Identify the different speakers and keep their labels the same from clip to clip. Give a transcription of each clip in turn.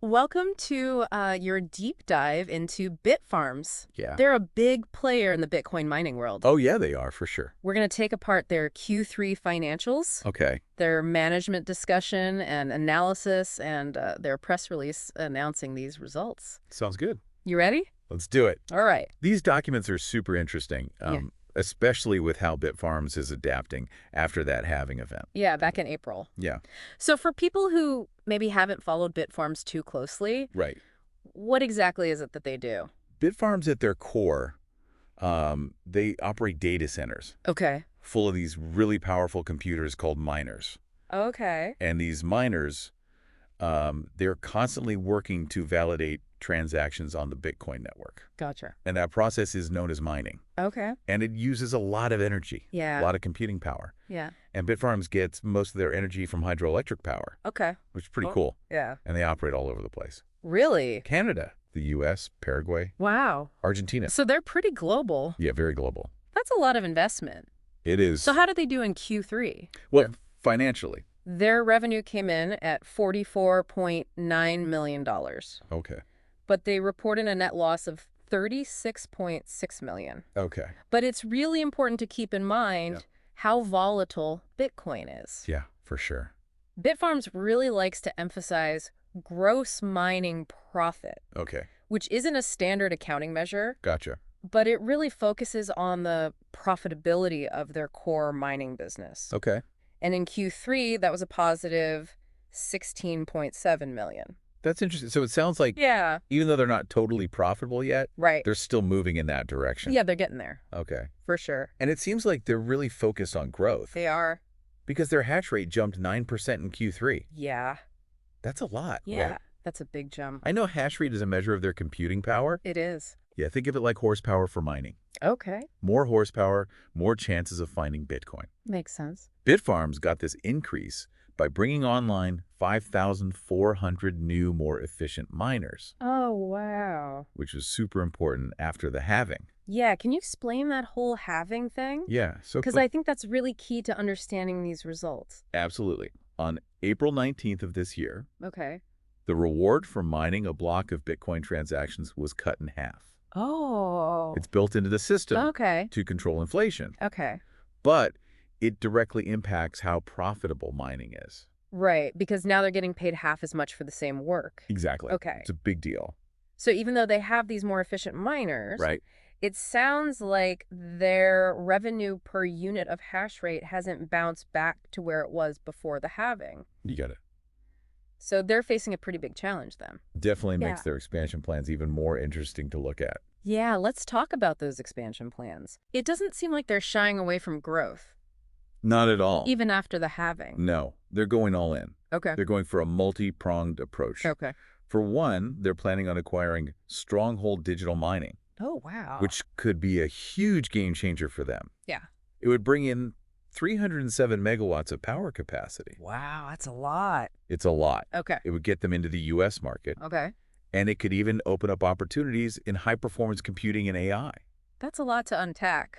Speaker 1: Welcome to your deep dive into Bitfarms.
Speaker 2: Yeah.
Speaker 1: They're a big player in the Bitcoin mining world.
Speaker 2: Oh, yeah, they are for sure.
Speaker 1: We're going to take apart their Q3 financials,
Speaker 2: Okay.
Speaker 1: their management discussion and analysis, and their press release announcing these results.
Speaker 2: Sounds good.
Speaker 1: You ready?
Speaker 2: Let's do it.
Speaker 1: All right.
Speaker 2: These documents are super interesting,
Speaker 1: Yeah.
Speaker 2: especially with how Bitfarms is adapting after that halving event.
Speaker 1: Yeah, back in April.
Speaker 2: Yeah,
Speaker 1: So for people who maybe haven't followed Bitfarms too closely,
Speaker 2: right.
Speaker 1: what exactly is it that they do?
Speaker 2: Bitfarms at their core, they operate data centers
Speaker 1: Okay.
Speaker 2: full of these really powerful computers called miners.
Speaker 1: Okay.
Speaker 2: And these miners, they're constantly working to validate transactions on the Bitcoin network.
Speaker 1: Gotcha.
Speaker 2: And that process is known as mining.
Speaker 1: Okay.
Speaker 2: And it uses a lot of energy,
Speaker 1: Yeah.
Speaker 2: a lot of computing power.
Speaker 1: Yeah.
Speaker 2: And Bitfarms gets most of their energy from hydroelectric power,
Speaker 1: Okay.
Speaker 2: which is pretty cool.
Speaker 1: Yeah.
Speaker 2: And they operate all over the place.
Speaker 1: Really?
Speaker 2: Canada, the U.S., Paraguay,
Speaker 1: Wow.
Speaker 2: Argentina.
Speaker 1: So they're pretty global.
Speaker 2: Yeah, very global.
Speaker 1: That's a lot of investment.
Speaker 2: It is.
Speaker 1: So how did they do in Q3?
Speaker 2: Well, financially.
Speaker 1: Their revenue came in at $44.9 million,
Speaker 2: Okay.
Speaker 1: but they reported a net loss of $36.6 million.
Speaker 2: Okay.
Speaker 1: But it's really important to keep in mind how volatile Bitcoin is.
Speaker 2: Yeah, for sure.
Speaker 1: Bitfarms really likes to emphasize gross mining profit,
Speaker 2: Okay.
Speaker 1: which isn't a standard accounting measure,
Speaker 2: Gotcha.
Speaker 1: but it really focuses on the profitability of their core mining business.
Speaker 2: Okay.
Speaker 1: And in Q3, that was a positive 16.7 million.
Speaker 2: That's interesting. So it sounds like
Speaker 1: Yeah.
Speaker 2: even though they're not totally profitable yet,
Speaker 1: Right.
Speaker 2: they're still moving in that direction.
Speaker 1: Yeah, they're getting there,
Speaker 2: Okay.
Speaker 1: for sure.
Speaker 2: And it seems like they're really focused on growth
Speaker 1: They are.
Speaker 2: because their hash rate jumped 9% in Q3.
Speaker 1: Yeah.
Speaker 2: That's a lot.
Speaker 1: Yeah.
Speaker 2: Right?
Speaker 1: That's a big jump.
Speaker 2: I know hash rate is a measure of their computing power.
Speaker 1: It is.
Speaker 2: Yeah, think of it like horsepower for mining.
Speaker 1: Okay.
Speaker 2: More horsepower, more chances of finding Bitcoin.
Speaker 1: Makes sense.
Speaker 2: Bitfarms got this increase by bringing online 5,400 new, more efficient miners,
Speaker 1: Oh, wow.
Speaker 2: which was super important after the halving.
Speaker 1: Yeah, can you explain that whole halving thing?
Speaker 2: Yeah, so
Speaker 1: Because I think that's really key to understanding these results.
Speaker 2: absolutely. On April 19th of this year,
Speaker 1: Okay.
Speaker 2: the reward for mining a block of Bitcoin transactions was cut in half.
Speaker 1: Oh.
Speaker 2: It's built into the system
Speaker 1: Okay.
Speaker 2: to control inflation,
Speaker 1: Okay.
Speaker 2: but it directly impacts how profitable mining is.
Speaker 1: Right, because now they're getting paid half as much for the same work.
Speaker 2: Exactly.
Speaker 1: Okay.
Speaker 2: It's a big deal.
Speaker 1: So even though they have these more efficient miners,
Speaker 2: Right.
Speaker 1: it sounds like their revenue per unit of hash rate hasn't bounced back to where it was before the halving.
Speaker 2: You got it.
Speaker 1: So they're facing a pretty big challenge then.
Speaker 2: Definitely makes
Speaker 1: Yeah.
Speaker 2: their expansion plans even more interesting to look at.
Speaker 1: Yeah, let's talk about those expansion plans. It doesn't seem like they're shying away from growth,
Speaker 2: Not at all.
Speaker 1: even after the halving.
Speaker 2: No, they're going all in.
Speaker 1: Okay.
Speaker 2: They're going for a multi-pronged approach.
Speaker 1: Okay.
Speaker 2: For one, they're planning on acquiring Stronghold Digital Mining,
Speaker 1: Oh, wow.
Speaker 2: which could be a huge game changer for them.
Speaker 1: Yeah.
Speaker 2: It would bring in 307 megawatts of power capacity.
Speaker 1: Wow, that's a lot.
Speaker 2: It's a lot.
Speaker 1: Okay.
Speaker 2: It would get them into the U.S. market,
Speaker 1: Okay.
Speaker 2: and it could even open up opportunities in high-performance computing and AI.
Speaker 1: That's a lot to unpack.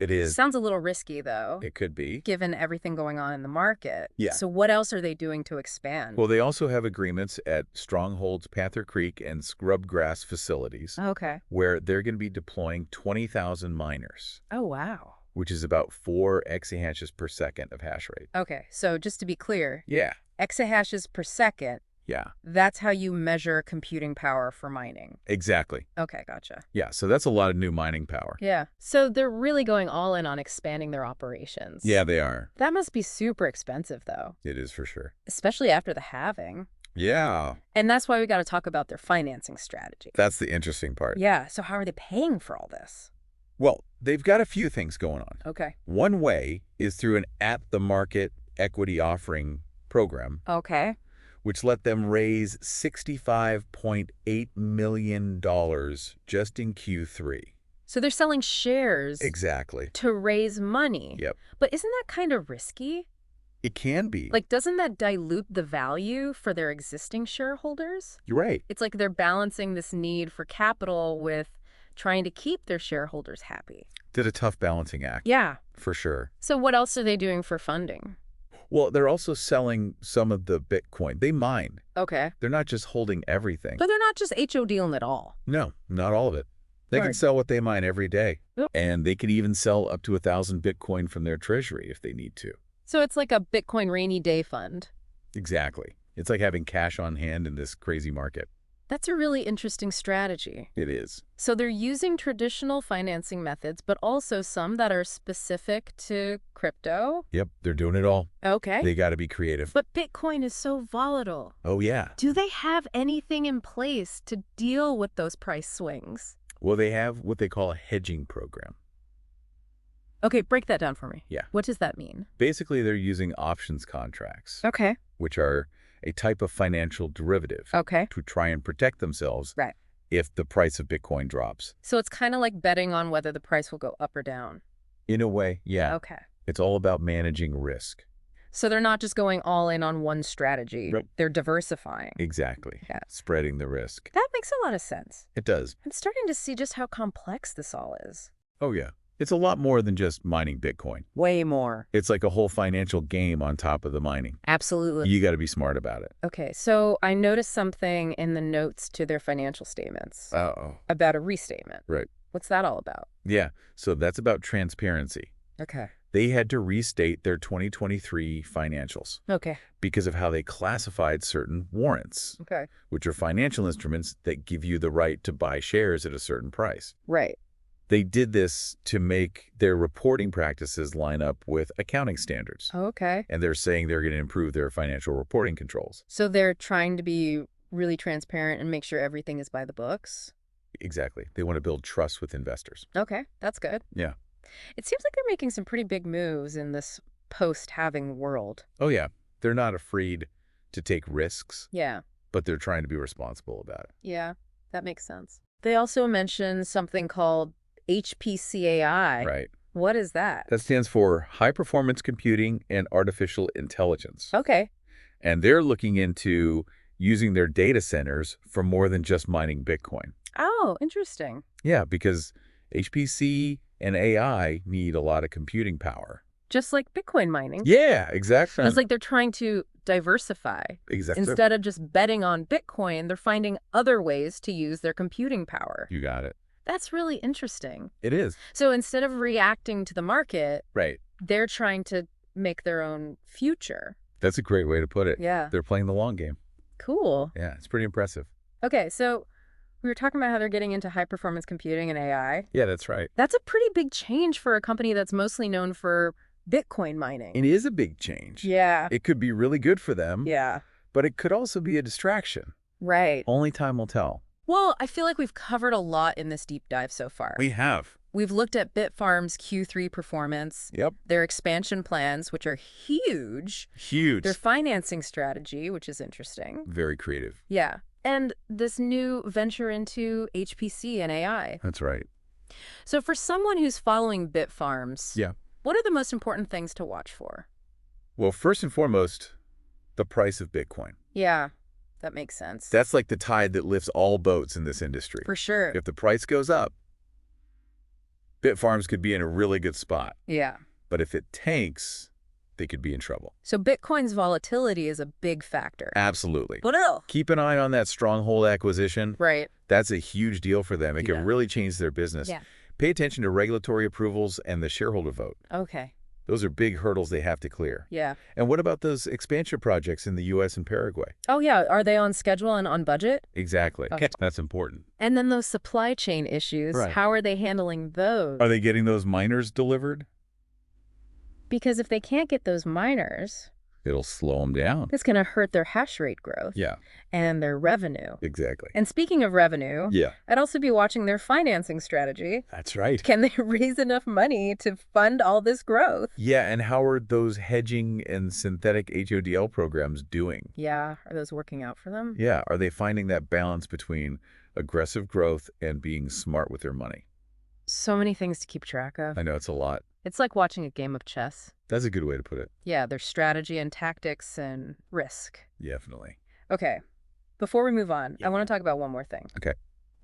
Speaker 2: It is.
Speaker 1: Sounds a little risky, though,
Speaker 2: It could be.
Speaker 1: given everything going on in the market.
Speaker 2: Yeah.
Speaker 1: So what else are they doing to expand?
Speaker 2: Well, they also have agreements at Stronghold's Panther Creek and Scrubgrass facilities,
Speaker 1: Okay.
Speaker 2: where they're going to be deploying 20,000 miners,
Speaker 1: Oh, wow.
Speaker 2: which is about 4 exahashes per second of hash rate.
Speaker 1: Okay, so just to be clear,
Speaker 2: Yeah.
Speaker 1: exahashes per second,
Speaker 2: Yeah,
Speaker 1: that's how you measure computing power for mining.
Speaker 2: exactly.
Speaker 1: Okay, gotcha.
Speaker 2: Yeah, so that's a lot of new mining power.
Speaker 1: Yeah. So they're really going all in on expanding their operations.
Speaker 2: Yeah, they are.
Speaker 1: That must be super expensive, though,
Speaker 2: It is for sure.
Speaker 1: especially after the halving.
Speaker 2: Yeah,
Speaker 1: And that's why we got to talk about their financing strategy.
Speaker 2: that's the interesting part.
Speaker 1: Yeah, so how are they paying for all this?
Speaker 2: Well, they've got a few things going on.
Speaker 1: Okay.
Speaker 2: One way is through an at-the-market equity offering program,
Speaker 1: Okay.
Speaker 2: which let them raise $65.8 million just in Q3.
Speaker 1: So they're selling shares
Speaker 2: Exactly.
Speaker 1: to raise money.
Speaker 2: Yep.
Speaker 1: But isn't that kind of risky?
Speaker 2: It can be.
Speaker 1: Like, doesn't that dilute the value for their existing shareholders?
Speaker 2: You're right.
Speaker 1: It's like they're balancing this need for capital with trying to keep their shareholders happy.
Speaker 2: Did a tough balancing act.
Speaker 1: Yeah.
Speaker 2: For sure.
Speaker 1: So what else are they doing for funding?
Speaker 2: Well, they're also selling some of the Bitcoin. They mine.
Speaker 1: Okay.
Speaker 2: They're not just holding everything.
Speaker 1: But they're not just HODing at all.
Speaker 2: No, not all of it. They can
Speaker 1: Right.
Speaker 2: sell what they mine every day.
Speaker 1: Yep.
Speaker 2: And they can even sell up to 1,000 Bitcoin from their treasury if they need to.
Speaker 1: So it's like a Bitcoin rainy day fund.
Speaker 2: Exactly. It's like having cash on hand in this crazy market.
Speaker 1: That's a really interesting strategy.
Speaker 2: It is.
Speaker 1: So they're using traditional financing methods, but also some that are specific to crypto.
Speaker 2: Yep, they're doing it all.
Speaker 1: Okay.
Speaker 2: They got to be creative.
Speaker 1: But Bitcoin is so volatile.
Speaker 2: Oh, yeah.
Speaker 1: Do they have anything in place to deal with those price swings?
Speaker 2: Well, they have what they call a hedging program.
Speaker 1: Okay, break that down for me.
Speaker 2: Yeah.
Speaker 1: What does that mean?
Speaker 2: Basically, they're using options contracts,
Speaker 1: Okay.
Speaker 2: which are a type of financial derivative
Speaker 1: Okay.
Speaker 2: to try and protect themselves
Speaker 1: Right.
Speaker 2: if the price of Bitcoin drops.
Speaker 1: So it's kind of like betting on whether the price will go up or down.
Speaker 2: In a way, yeah.
Speaker 1: Okay.
Speaker 2: It's all about managing risk.
Speaker 1: So they're not just going all in on one strategy.
Speaker 2: Right.
Speaker 1: They're diversifying.
Speaker 2: Exactly.
Speaker 1: Yeah.
Speaker 2: Spreading the risk.
Speaker 1: That makes a lot of sense.
Speaker 2: It does.
Speaker 1: I'm starting to see just how complex this all is.
Speaker 2: Oh, yeah. It's a lot more than just mining Bitcoin.
Speaker 1: Way more.
Speaker 2: It's like a whole financial game on top of the mining.
Speaker 1: Absolutely.
Speaker 2: You got to be smart about it.
Speaker 1: Okay, so I noticed something in the notes to their financial statements
Speaker 2: Uh-oh.
Speaker 1: about a restatement.
Speaker 2: Right.
Speaker 1: What's that all about?
Speaker 2: Yeah. So that's about transparency.
Speaker 1: Okay.
Speaker 2: They had to restate their 2023 financials
Speaker 1: Okay.
Speaker 2: because of how they classified certain warrants,
Speaker 1: Okay.
Speaker 2: which are financial instruments that give you the right to buy shares at a certain price.
Speaker 1: Right.
Speaker 2: They did this to make their reporting practices line up with accounting standards.
Speaker 1: Okay.
Speaker 2: And they're saying they're going to improve their financial reporting controls.
Speaker 1: So they're trying to be really transparent and make sure everything is by the books?
Speaker 2: Exactly. They want to build trust with investors.
Speaker 1: Okay, that's good.
Speaker 2: Yeah.
Speaker 1: It seems like they're making some pretty big moves in this post-halving world.
Speaker 2: Oh, yeah. They're not afraid to take risks,
Speaker 1: Yeah.
Speaker 2: but they're trying to be responsible about it.
Speaker 1: Yeah, that makes sense. They also mentioned something called HPCAI.
Speaker 2: Right.
Speaker 1: What is that?
Speaker 2: That stands for High Performance Computing and Artificial Intelligence.
Speaker 1: Okay.
Speaker 2: And they're looking into using their data centers for more than just mining Bitcoin.
Speaker 1: Oh, interesting.
Speaker 2: Yeah, because HPC and AI need a lot of computing power.
Speaker 1: Just like Bitcoin mining.
Speaker 2: Yeah, exactly.
Speaker 1: It's like they're trying to diversify.
Speaker 2: Exactly.
Speaker 1: Instead of just betting on Bitcoin, they're finding other ways to use their computing power.
Speaker 2: You got it.
Speaker 1: That's really interesting.
Speaker 2: It is.
Speaker 1: So instead of reacting to the market,
Speaker 2: Right.
Speaker 1: they're trying to make their own future.
Speaker 2: That's a great way to put it.
Speaker 1: Yeah.
Speaker 2: They're playing the long game.
Speaker 1: Cool.
Speaker 2: Yeah, it's pretty impressive.
Speaker 1: Okay, so we were talking about how they're getting into high-performance computing and AI.
Speaker 2: Yeah, that's right.
Speaker 1: That's a pretty big change for a company that's mostly known for Bitcoin mining.
Speaker 2: It is a big change.
Speaker 1: Yeah.
Speaker 2: It could be really good for them,
Speaker 1: Yeah.
Speaker 2: but it could also be a distraction.
Speaker 1: Right.
Speaker 2: Only time will tell.
Speaker 1: Well, I feel like we've covered a lot in this deep dive so far.
Speaker 2: We have.
Speaker 1: We've looked at Bitfarms' Q3 performance,
Speaker 2: Yep.
Speaker 1: their expansion plans, which are huge,
Speaker 2: Huge.
Speaker 1: their financing strategy, which is interesting.
Speaker 2: Very creative.
Speaker 1: Yeah. And this new venture into HPC and AI.
Speaker 2: That's right.
Speaker 1: So for someone who's following Bitfarms,
Speaker 2: Yeah.
Speaker 1: what are the most important things to watch for?
Speaker 2: Well, first and foremost, the price of Bitcoin.
Speaker 1: Yeah, that makes sense.
Speaker 2: That's like the tide that lifts all boats in this industry.
Speaker 1: For sure.
Speaker 2: If the price goes up, Bitfarms could be in a really good spot.
Speaker 1: Yeah.
Speaker 2: But if it tanks, they could be in trouble.
Speaker 1: So Bitcoin's volatility is a big factor.
Speaker 2: Absolutely.
Speaker 1: But
Speaker 2: Keep an eye on that Stronghold acquisition.
Speaker 1: right.
Speaker 2: That's a huge deal for them. It
Speaker 1: Yeah.
Speaker 2: could really change their business.
Speaker 1: Yeah.
Speaker 2: Pay attention to regulatory approvals and the shareholder vote.
Speaker 1: Okay.
Speaker 2: Those are big hurdles they have to clear.
Speaker 1: Yeah.
Speaker 2: And what about those expansion projects in the U.S. and Paraguay?
Speaker 1: Oh, yeah. Are they on schedule and on budget?
Speaker 2: Exactly.
Speaker 1: Okay.
Speaker 2: That's important.
Speaker 1: And then those supply chain issues,
Speaker 2: Right.
Speaker 1: how are they handling those?
Speaker 2: Are they getting those miners delivered?
Speaker 1: Because if they can't get those miners,
Speaker 2: It'll slow them down.
Speaker 1: it's going to hurt their hash rate growth
Speaker 2: Yeah,
Speaker 1: and their revenue.
Speaker 2: exactly.
Speaker 1: And speaking of revenue,
Speaker 2: Yeah,
Speaker 1: I'd also be watching their financing strategy.
Speaker 2: that's right.
Speaker 1: Can they raise enough money to fund all this growth?
Speaker 2: Yeah, and how are those hedging and synthetic HODL programs doing?
Speaker 1: Yeah. Are those working out for them?
Speaker 2: Yeah, are they finding that balance between aggressive growth and being smart with their money?
Speaker 1: So many things to keep track of.
Speaker 2: I know it's a lot.
Speaker 1: It's like watching a game of chess.
Speaker 2: That's a good way to put it.
Speaker 1: Yeah, there's strategy and tactics and risk.
Speaker 2: Definitely.
Speaker 1: Okay. Before we move on,
Speaker 2: Yeah.
Speaker 1: I want to talk about one more thing.
Speaker 2: Okay.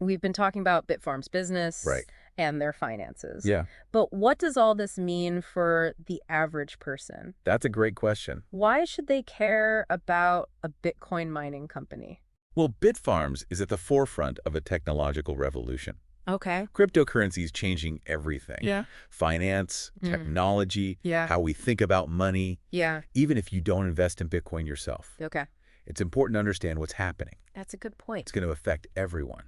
Speaker 1: We've been talking about Bitfarms' business
Speaker 2: Right.
Speaker 1: and their finances.
Speaker 2: Yeah,
Speaker 1: But what does all this mean for the average person?
Speaker 2: that's a great question.
Speaker 1: Why should they care about a Bitcoin mining company?
Speaker 2: Well, Bitfarms is at the forefront of a technological revolution.
Speaker 1: Okay.
Speaker 2: Cryptocurrency is changing everything.
Speaker 1: Yeah.
Speaker 2: Finance,
Speaker 1: Mm.
Speaker 2: technology,
Speaker 1: Yeah.
Speaker 2: how we think about money,
Speaker 1: Yeah.
Speaker 2: even if you don't invest in Bitcoin yourself.
Speaker 1: Okay.
Speaker 2: It's important to understand what's happening.
Speaker 1: That's a good point.
Speaker 2: It's going to affect everyone.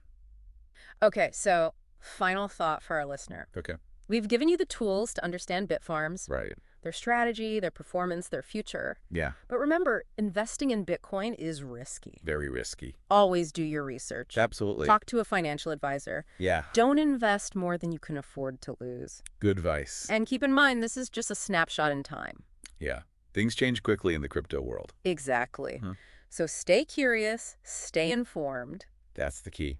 Speaker 1: Okay, so final thought for our listener.
Speaker 2: Okay.
Speaker 1: We've given you the tools to understand Bitfarms,
Speaker 2: Right.
Speaker 1: their strategy, their performance, their future.
Speaker 2: Yeah.
Speaker 1: But remember, investing in Bitcoin is risky.
Speaker 2: Very risky.
Speaker 1: Always do your research.
Speaker 2: Absolutely.
Speaker 1: Talk to a financial advisor.
Speaker 2: Yeah.
Speaker 1: Don't invest more than you can afford to lose.
Speaker 2: Good advice.
Speaker 1: And keep in mind, this is just a snapshot in time.
Speaker 2: Yeah. Things change quickly in the crypto world.
Speaker 1: Exactly.
Speaker 2: Hmm.
Speaker 1: So stay curious, stay informed,
Speaker 2: That's the key.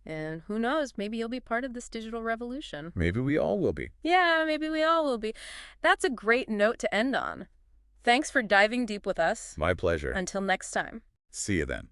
Speaker 1: and who knows, maybe you'll be part of this digital revolution.
Speaker 2: Maybe we all will be.
Speaker 1: Yeah, maybe we all will be. That's a great note to end on. Thanks for diving deep with us.
Speaker 2: My pleasure.
Speaker 1: Until next time.
Speaker 2: See you then.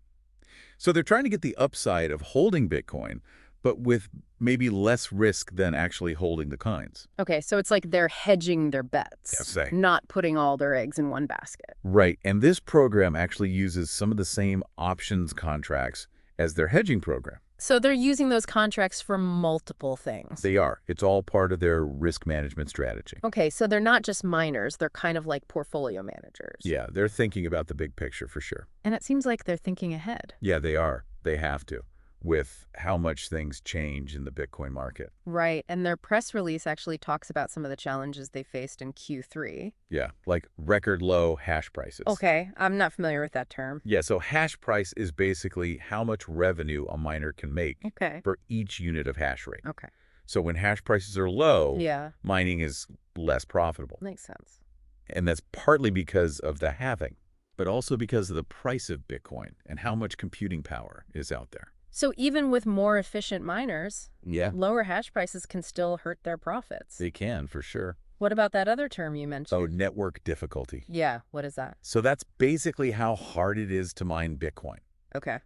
Speaker 2: So they're trying to get the upside of holding Bitcoin, but with maybe less risk than actually holding the coins.
Speaker 1: Okay, so it's like they're hedging their bets,
Speaker 2: Yes, say.
Speaker 1: not putting all their eggs in one basket.
Speaker 2: Right. And this program actually uses some of the same options contracts as their hedging program.
Speaker 1: So they're using those contracts for multiple things.
Speaker 2: They are. It's all part of their risk management strategy.
Speaker 1: Okay, so they're not just miners, they're kind of like portfolio managers.
Speaker 2: Yeah, they're thinking about the big picture for sure.
Speaker 1: And it seems like they're thinking ahead.
Speaker 2: Yeah, they are. They have to, with how much things change in the Bitcoin market.
Speaker 1: Right, and their press release actually talks about some of the challenges they faced in Q3.
Speaker 2: Yeah, like record low hash prices.
Speaker 1: Okay, I'm not familiar with that term.
Speaker 2: Yeah, so hash price is basically how much revenue a miner can make
Speaker 1: Okay.
Speaker 2: for each unit of hash rate.
Speaker 1: Okay.
Speaker 2: So when hash prices are low,
Speaker 1: Yeah,
Speaker 2: mining is less profitable.
Speaker 1: makes sense.
Speaker 2: And that's partly because of the halving, but also because of the price of Bitcoin and how much computing power is out there.
Speaker 1: So even with more efficient miners,
Speaker 2: Yeah,
Speaker 1: lower hash prices can still hurt their profits.
Speaker 2: they can for sure.
Speaker 1: What about that other term you
Speaker 2: Oh,
Speaker 1: mentioned?
Speaker 2: network difficulty.
Speaker 1: Yeah, what is that?
Speaker 2: So that's basically how hard it is to mine Bitcoin.
Speaker 1: Okay.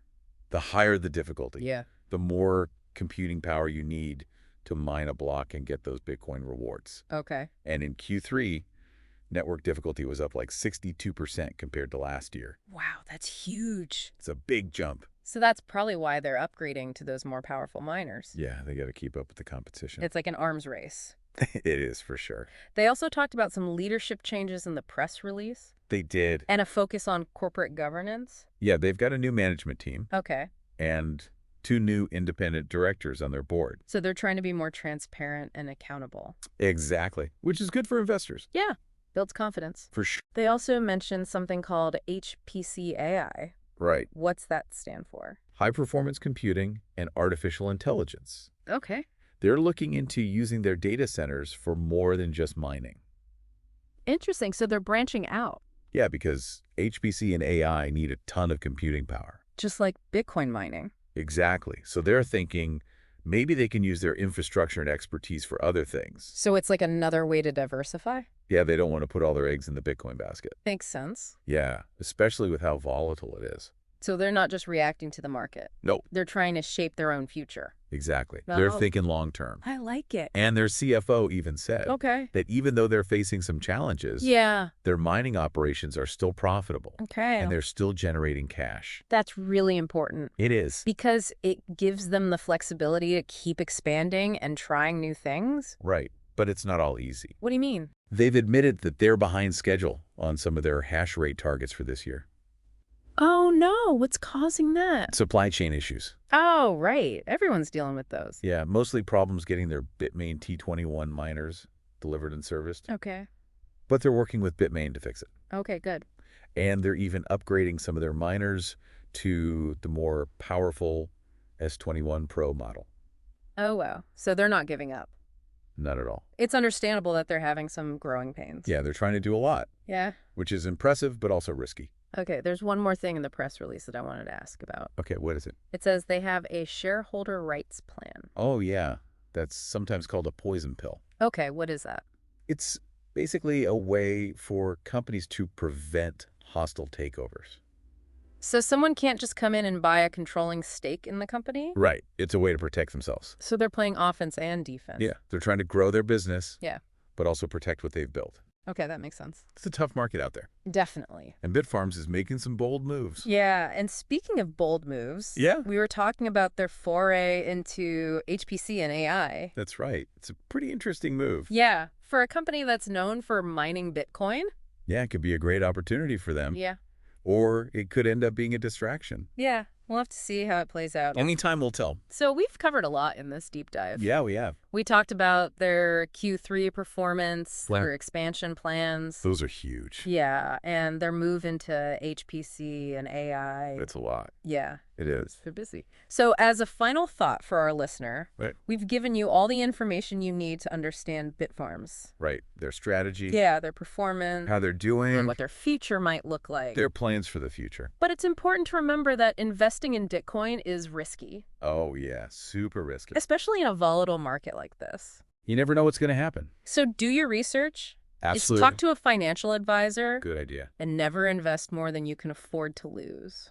Speaker 2: The higher the difficulty,
Speaker 1: Yeah.
Speaker 2: the more computing power you need to mine a block and get those Bitcoin rewards.
Speaker 1: Okay.
Speaker 2: And in Q3, network difficulty was up like 62% compared to last year.
Speaker 1: Wow, that's huge.
Speaker 2: It's a big jump.
Speaker 1: So that's probably why they're upgrading to those more powerful miners.
Speaker 2: Yeah, they got to keep up with the competition.
Speaker 1: It's like an arms race.
Speaker 2: It is for sure.
Speaker 1: They also talked about some leadership changes in the press release
Speaker 2: They did.
Speaker 1: and a focus on corporate governance.
Speaker 2: Yeah, they've got a new management team
Speaker 1: Okay.
Speaker 2: and 2 new independent directors on their board.
Speaker 1: So they're trying to be more transparent and accountable.
Speaker 2: Exactly, which is good for investors.
Speaker 1: Yeah, builds confidence.
Speaker 2: For sure.
Speaker 1: They also mentioned something called HPC AI.
Speaker 2: Right.
Speaker 1: What's that stand for?
Speaker 2: High performance computing and artificial intelligence.
Speaker 1: Okay.
Speaker 2: They're looking into using their data centers for more than just mining.
Speaker 1: Interesting. So they're branching out,
Speaker 2: Yeah, because HPC and AI need a ton of computing power.
Speaker 1: just like Bitcoin mining.
Speaker 2: Exactly. So they're thinking maybe they can use their infrastructure and expertise for other things.
Speaker 1: So it's like another way to diversify?
Speaker 2: Yeah, they don't want to put all their eggs in the Bitcoin basket.
Speaker 1: Makes sense.
Speaker 2: Yeah, especially with how volatile it is.
Speaker 1: So they're not just reacting to the market.
Speaker 2: Nope.
Speaker 1: They're trying to shape their own future.
Speaker 2: Exactly.
Speaker 1: Oh.
Speaker 2: They're thinking long term.
Speaker 1: I like it.
Speaker 2: And their CFO even said
Speaker 1: Okay.
Speaker 2: that even though they're facing some challenges,
Speaker 1: Yeah.
Speaker 2: their mining operations are still profitable
Speaker 1: Okay.
Speaker 2: and they're still generating cash.
Speaker 1: That's really important
Speaker 2: It is.
Speaker 1: because it gives them the flexibility to keep expanding and trying new things.
Speaker 2: Right. But it's not all easy.
Speaker 1: What do you mean?
Speaker 2: They've admitted that they're behind schedule on some of their hash rate targets for this year.
Speaker 1: Oh, no. What's causing that?
Speaker 2: Supply chain issues.
Speaker 1: Oh, right. Everyone's dealing with those.
Speaker 2: Yeah, mostly problems getting their Bitmain T21 miners delivered and serviced.
Speaker 1: Okay.
Speaker 2: But they're working with Bitmain to fix it.
Speaker 1: Okay, good.
Speaker 2: And they're even upgrading some of their miners to the more powerful S21 Pro model.
Speaker 1: Oh, wow. So they're not giving up.
Speaker 2: Not at all.
Speaker 1: It's understandable that they're having some growing pains.
Speaker 2: Yeah, they're trying to do a lot,
Speaker 1: Yeah.
Speaker 2: which is impressive but also risky.
Speaker 1: Okay, there's one more thing in the press release that I wanted to ask about.
Speaker 2: Okay, what is it?
Speaker 1: It says they have a shareholder rights plan.
Speaker 2: Oh, yeah. That's sometimes called a poison pill.
Speaker 1: Okay, what is that?
Speaker 2: It's basically a way for companies to prevent hostile takeovers.
Speaker 1: So someone can't just come in and buy a controlling stake in the company?
Speaker 2: Right. It's a way to protect themselves.
Speaker 1: So they're playing offense and defense.
Speaker 2: Yeah. They're trying to grow their business,
Speaker 1: Yeah.
Speaker 2: but also protect what they've built.
Speaker 1: Okay, that makes sense.
Speaker 2: It's a tough market out there.
Speaker 1: Definitely.
Speaker 2: And Bitfarms is making some bold moves.
Speaker 1: Yeah, and speaking of bold moves,
Speaker 2: Yeah.
Speaker 1: we were talking about their foray into HPC and AI.
Speaker 2: That's right. It's a pretty interesting move.
Speaker 1: Yeah, for a company that's known for mining Bitcoin.
Speaker 2: Yeah, it could be a great opportunity for them.
Speaker 1: Yeah.
Speaker 2: Or it could end up being a distraction.
Speaker 1: Yeah, we'll have to see how it plays out.
Speaker 2: Only time will tell.
Speaker 1: So we've covered a lot in this deep dive.
Speaker 2: Yeah, we have.
Speaker 1: We talked about their Q3 performance,
Speaker 2: Wow.
Speaker 1: their expansion plans.
Speaker 2: Those are huge.
Speaker 1: Yeah, and their move into HPC and AI.
Speaker 2: It's a lot.
Speaker 1: Yeah,
Speaker 2: It is.
Speaker 1: they're busy. So as a final thought for our listener,
Speaker 2: Right.
Speaker 1: we've given you all the information you need to understand Bitfarms.
Speaker 2: Right. Their strategy.
Speaker 1: Yeah, their performance,
Speaker 2: How they're doing.
Speaker 1: what their future might look like.
Speaker 2: Their plans for the future.
Speaker 1: But it's important to remember that investing in Bitcoin is risky,
Speaker 2: Oh, yeah. Super risky.
Speaker 1: especially in a volatile market like this.
Speaker 2: You never know what's going to happen.
Speaker 1: So do your research.
Speaker 2: Absolutely.
Speaker 1: Talk to a financial advisor.
Speaker 2: Good idea.
Speaker 1: And never invest more than you can afford to lose.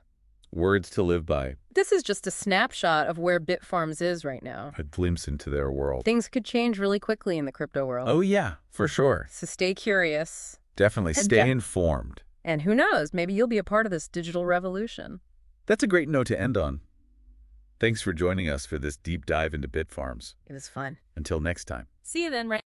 Speaker 2: Words to live by.
Speaker 1: This is just a snapshot of where Bitfarms is right now.
Speaker 2: A glimpse into their world.
Speaker 1: Things could change really quickly in the crypto world.
Speaker 2: Oh, yeah. For sure.
Speaker 1: So stay curious.
Speaker 2: Definitely.
Speaker 1: And
Speaker 2: Stay informed.
Speaker 1: And who knows, maybe you'll be a part of this digital revolution.
Speaker 2: That's a great note to end on. Thanks for joining us for this deep dive into Bitfarms.
Speaker 1: It was fun.
Speaker 2: Until next time.
Speaker 1: See you then, right?